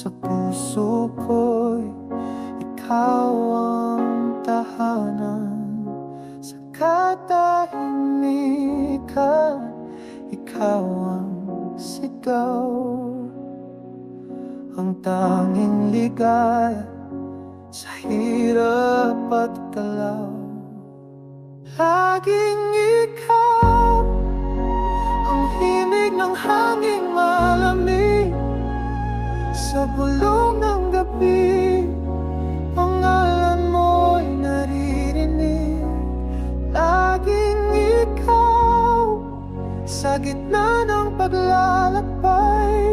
Sa puso ko'y ikaw ang tahanan. Sa katahimikan, ikaw ang sigaw. Ang tanging ligaya sa hirap at galaw. Laging ikaw ang himig ng hanging malamig. Sa bulong ng gabi, pangalan mo'y naririnig. Laging ikaw sa gitna ng paglalakbay.